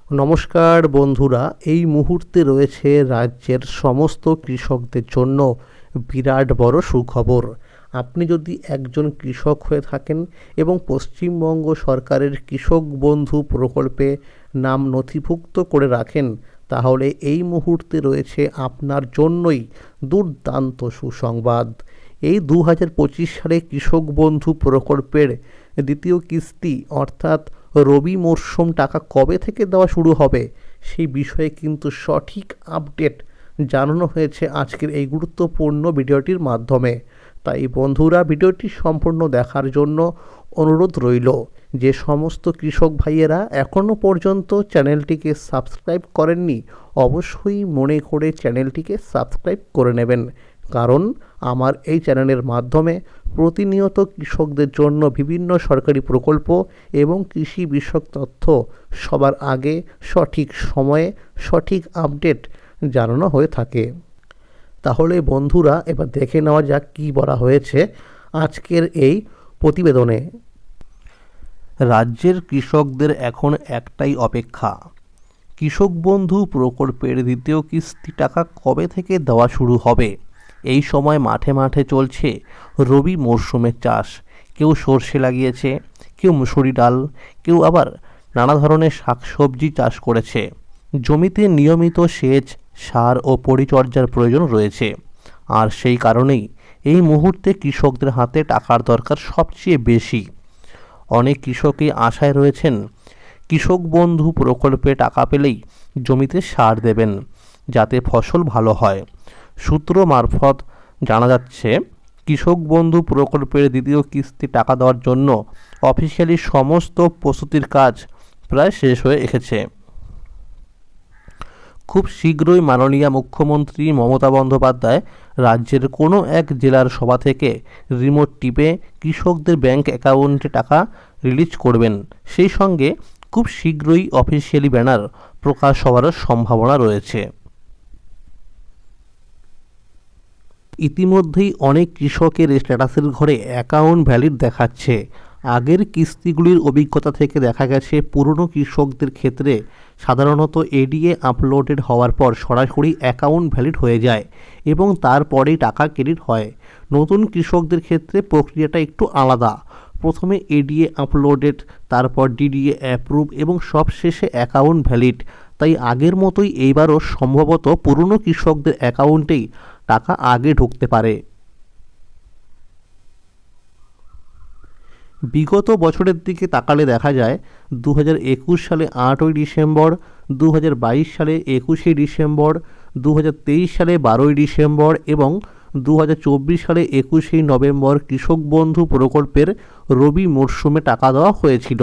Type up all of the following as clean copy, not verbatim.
নমস্কার বন্ধুরা, এই মুহূর্তে রয়েছে রাজ্যের সমস্ত কৃষকদের জন্য বিরাট বড় সুখবর। আপনি যদি একজন কৃষক হয়ে থাকেন এবং পশ্চিমবঙ্গ সরকারের কৃষক বন্ধু প্রকল্পে নাম নথিভুক্ত করে রাখেন, তাহলে এই মুহূর্তে রয়েছে আপনার জন্যই দুর্দান্ত সুসংবাদ। এই 2025 সালে কৃষক বন্ধু প্রকল্পের দ্বিতীয় কিস্তি অর্থাৎ রবি মরশুম টাকা কবে থেকে দেওয়া শুরু হবে সেই বিষয়ে কিন্তু সঠিক আপডেট জানানো হয়েছে আজকের এই গুরুত্বপূর্ণ ভিডিওটির মাধ্যমে। তাই বন্ধুরা, ভিডিওটি সম্পূর্ণ দেখার জন্য অনুরোধ রইল। যে সমস্ত কৃষক ভাইয়েরা এখনও পর্যন্ত চ্যানেলটিকে সাবস্ক্রাইব করেননি, অবশ্যই মনে করে চ্যানেলটিকে সাবস্ক্রাইব করে নেবেন, কারণ আমার এই চ্যানেলের মাধ্যমে প্রতিনিয়ত কৃষকদের জন্য বিভিন্ন সরকারি প্রকল্প এবং কৃষি বিষয়ক তথ্য সবার আগে সঠিক সময়ে সঠিক আপডেট জানানো হয়ে থাকে। তাহলে বন্ধুরা, এবার দেখে নেওয়া যাক কী বলা হয়েছে আজকের এই প্রতিবেদনে। রাজ্যের কৃষকদের এখন একটাই অপেক্ষা, কৃষক বন্ধু প্রকল্পের দ্বিতীয় কিস্তি টাকা কবে থেকে দেওয়া শুরু হবে। এই সময় মাঠে মাঠে চলছে রবি মরশুমের চাষ। কেউ সর্ষে লাগিয়েছে, কেউ মুসুরি ডাল, কেউ আবার নানা ধরনের শাকসবজি চাষ করেছে। জমিতে নিয়মিত সেচ, সার ও পরিচর্যার প্রয়োজন রয়েছে, আর সেই কারণেই এই মুহূর্তে কৃষকদের হাতে টাকার দরকার সবচেয়ে বেশি। অনেক কৃষকই আশায় রয়েছেন কৃষক বন্ধু প্রকল্পে টাকা পেলেই জমিতে সার দেবেন, যাতে ফসল ভালো হয়। সূত্র মারফত জানা যাচ্ছে, কৃষক বন্ধু প্রকল্পের দ্বিতীয় কিস্তি টাকা দেওয়ার জন্য অফিসিয়ালি সমস্ত প্রস্তুতির কাজ প্রায় শেষ হয়ে এসেছে। খুব শীঘ্রই মাননীয় মুখ্যমন্ত্রী মমতা বন্দ্যোপাধ্যায় রাজ্যের কোনো এক জেলার সভা থেকে রিমোট টিপে কৃষকদের ব্যাংক অ্যাকাউন্টে টাকা রিলিজ করবেন। সেই সঙ্গে খুব শীঘ্রই অফিসিয়ালি ব্যানার প্রকাশ হওয়ার সম্ভাবনা রয়েছে। ইতিমধ্যেই অনেক কৃষকের স্ট্যাটাসের ঘরে অ্যাকাউন্ট ভ্যালিড দেখাচ্ছে। আগের কিস্তিগুলির অভিজ্ঞতা থেকে দেখা গেছে, পুরনো কৃষকদের ক্ষেত্রে সাধারণত এডিএ আপলোডেড হওয়ার পর সরাসরি অ্যাকাউন্ট ভ্যালিড হয়ে যায় এবং তারপরেই টাকা ক্রেডিট হয়। নতুন কৃষকদের ক্ষেত্রে প্রক্রিয়াটা একটু আলাদা। প্রথমে এডিএ আপলোডেড, তারপর ডিডিএ অ্যাপ্রুভ এবং সবশেষে অ্যাকাউন্ট ভ্যালিড। তাই আগের মতোই এইবারও সম্ভবত পুরনো কৃষকদের অ্যাকাউন্টেই টাকা আগে ঢুকতে পারে। বিগত বছরের দিকে তাকালে দেখা যায় 2021 সালে 8ই ডিসেম্বর, 2022 সালে 21শে ডিসেম্বর, 2023 সালে 12ই ডিসেম্বর এবং 2024 সালে 21শে নভেম্বর কৃষক বন্ধু প্রকল্পের রবি মরশুমে টাকা দেওয়া হয়েছিল।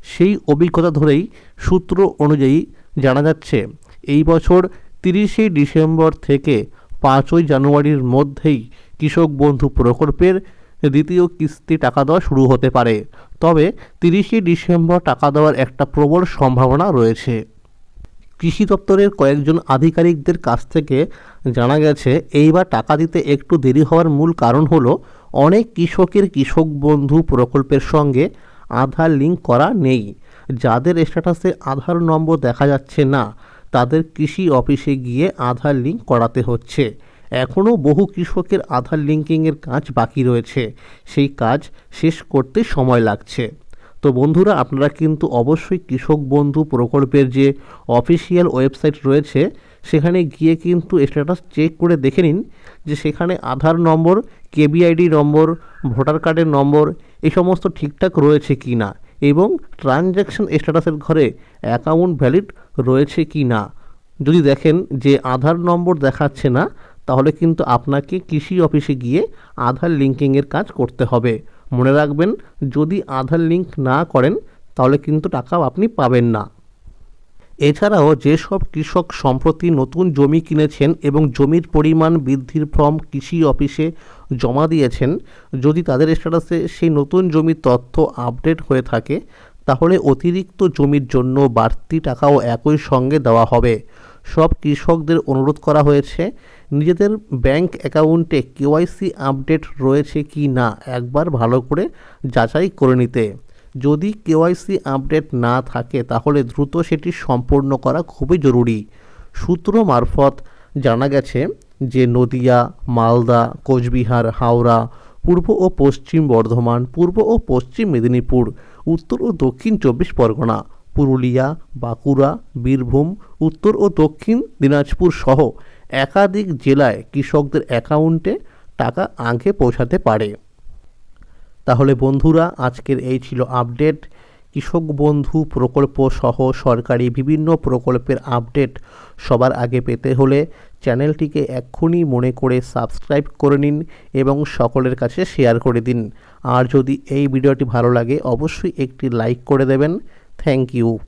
সেই অভিজ্ঞতা ধরেই সূত্র অনুযায়ী জানা যাচ্ছে, এই বছর 30শে ডিসেম্বর থেকে 5ই জানুয়ারির মধ্যেই কৃষক বন্ধু প্রকল্পের দ্বিতীয় কিস্তি টাকা দেওয়া শুরু হতে পারে। তবে 30শে ডিসেম্বর টাকা দেওয়ার একটা প্রবল সম্ভাবনা রয়েছে। কৃষি দপ্তরের কয়েকজন আধিকারিকদের কাছ থেকে জানা গেছে, এইবার টাকা দিতে একটু দেরি হওয়ার মূল কারণ হলো অনেক কৃষকের কৃষক বন্ধু প্রকল্পের সঙ্গে আধার লিঙ্ক করা নেই। যাদের স্ট্যাটাসে আধার নম্বর দেখা যাচ্ছে না, তাদের কৃষি অফিসে গিয়ে আধার লিঙ্ক করাতে হচ্ছে। এখনও বহু কৃষকের আধার লিঙ্কিংয়ের কাজ বাকি রয়েছে, সেই কাজ শেষ করতে সময় লাগছে। তো বন্ধুরা, আপনারা কিন্তু অবশ্যই কৃষক বন্ধু প্রকল্পের যে অফিসিয়াল ওয়েবসাইট রয়েছে সেখানে গিয়ে কিন্তু স্ট্যাটাস চেক করে দেখে নিন যে সেখানে আধার নম্বর, কেবিআইডি নম্বর, ভোটার কার্ডের নম্বর এই সমস্ত ঠিকঠাক রয়েছে কি না এবং ট্রানজ্যাকশন স্ট্যাটাসের ঘরে অ্যাকাউন্ট ভ্যালিড রয়েছে কি না। যদি দেখেন যে আধার নম্বর দেখাচ্ছে না, তাহলে কিন্তু আপনাকে কৃষি অফিসে গিয়ে আধার লিঙ্কিংয়ের কাজ করতে হবে। মনে রাখবেন, যদি আধার লিঙ্ক না করেন তাহলে কিন্তু টাকাও আপনি পাবেন না। এছাড়াও যেসব কৃষক সম্প্রতি নতুন জমি কিনেছেন এবং জমির পরিমাণ বৃদ্ধির ফর্ম কৃষি অফিসে জমা দিয়েছেন, যদি তাদের স্ট্যাটাসে সেই নতুন জমির তথ্য আপডেট হয়ে থাকে, তাহলে অতিরিক্ত জমির জন্য বাড়তি টাকাও একই সঙ্গে দেওয়া হবে। সব কৃষকদের অনুরোধ করা হয়েছে, নিজেদের ব্যাংক অ্যাকাউন্টে কেওয়াইসি আপডেট রয়েছে কি না একবার ভালো করে যাচাই করে নিতে। যদি কেওয়াইসি আপডেট না থাকে তাহলে দ্রুত সেটি সম্পূর্ণ করা খুবই জরুরি। সূত্র মারফত জানা গেছে যে নদিয়া, মালদা, কোচবিহার, হাওড়া, পূর্ব ও পশ্চিম বর্ধমান, পূর্ব ও পশ্চিম মেদিনীপুর, উত্তর ও দক্ষিণ 24 পরগনা, পুরুলিয়া, বাঁকুড়া, বীরভূম, উত্তর ও দক্ষিণ দিনাজপুর সহ একাধিক জেলায় কৃষকদের অ্যাকাউন্টে টাকা আগে পৌঁছাতে পারে। তাহলে বন্ধুরা, আজকের এই ছিল আপডেট। কৃষক বন্ধু প্রকল্প সহ সরকারি বিভিন্ন প্রকল্পের আপডেট সবার আগে পেতে হলে চ্যানেলটিকে এক্ষুনি মনে করে সাবস্ক্রাইব করে নিন এবং সকলের কাছে শেয়ার করে দিন। আর যদি এই ভিডিওটি ভালো লাগে অবশ্যই একটি লাইক করে দেবেন। Thank you.